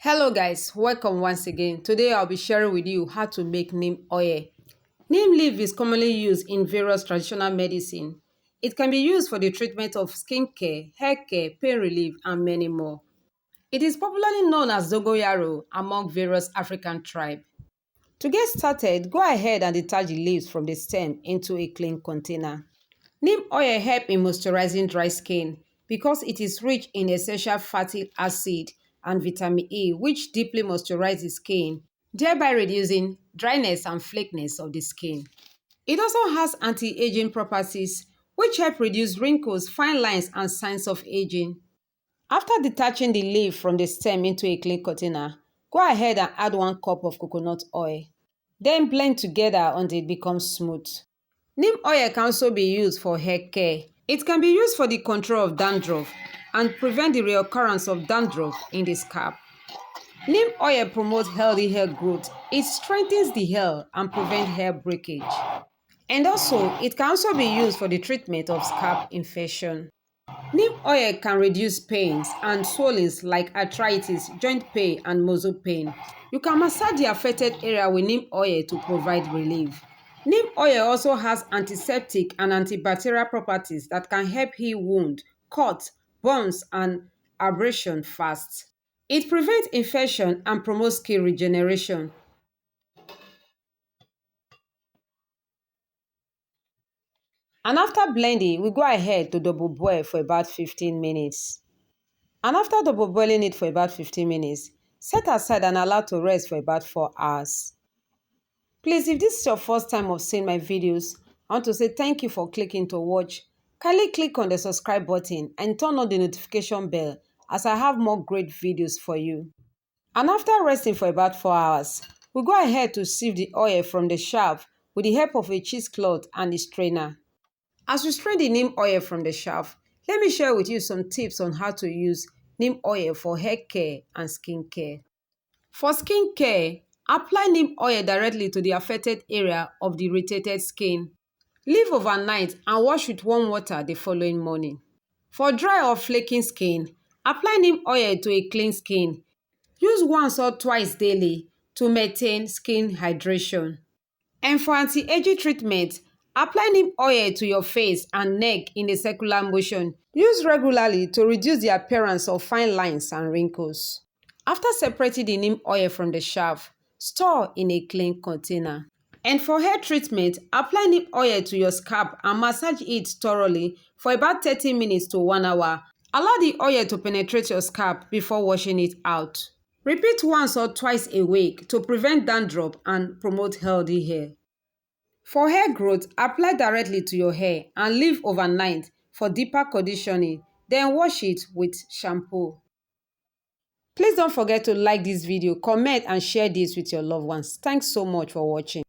Hello guys, welcome once again. Today I'll be sharing with you how to make neem oil. Neem leaf is commonly used in various traditional medicine. It can be used for the treatment of skin care, hair care, pain relief, and many more. It is popularly known as dogoyaro among various African tribes. To get started, go ahead and detach the leaves from the stem into a clean container. Neem oil helps in moisturizing dry skin because it is rich in essential fatty acid and vitamin E, which deeply moisturizes skin, thereby reducing dryness and flakiness of the skin. It also has anti-aging properties, which help reduce wrinkles, fine lines, and signs of aging. After detaching the leaf from the stem into a clean container, go ahead and add 1 cup of coconut oil. Then blend together until it becomes smooth. Neem oil can also be used for hair care. It can be used for the control of dandruff and prevent the reoccurrence of dandruff in the scalp. Neem oil promotes healthy hair growth. It strengthens the hair and prevents hair breakage. And also, it can also be used for the treatment of scalp infection. Neem oil can reduce pains and swellings like arthritis, joint pain, and muscle pain. You can massage the affected area with neem oil to provide relief. Neem oil also has antiseptic and antibacterial properties that can help heal wounds, cuts, burns, and abrasion fast. It prevents infection and promotes skin regeneration. And after blending, we go ahead to double boil for about 15 minutes. And after double boiling it for about 15 minutes, set aside and allow to rest for about 4 hours. Please, if this is your first time of seeing my videos, I want to say thank you for clicking to watch. Kindly click on the subscribe button and turn on the notification bell as I have more great videos for you. And after resting for about 4 hours, we go ahead to sieve the oil from the shaft with the help of a cheesecloth and a strainer. As we strain the neem oil from the shaft, let me share with you some tips on how to use neem oil for hair care and skin care. For skin care, apply neem oil directly to the affected area of the irritated skin. Leave overnight and wash with warm water the following morning. For dry or flaking skin, apply neem oil to a clean skin. Use once or twice daily to maintain skin hydration. And for anti-aging treatment, apply neem oil to your face and neck in a circular motion. Use regularly to reduce the appearance of fine lines and wrinkles. After separating the neem oil from the shaft, store in a clean container. And for hair treatment, apply neem oil to your scalp and massage it thoroughly for about 30 minutes to 1 hour. Allow the oil to penetrate your scalp before washing it out. Repeat once or twice a week to prevent dandruff and promote healthy hair. For hair growth, apply directly to your hair and leave overnight for deeper conditioning, then wash it with shampoo. Please don't forget to like this video, comment and share this with your loved ones. Thanks so much for watching.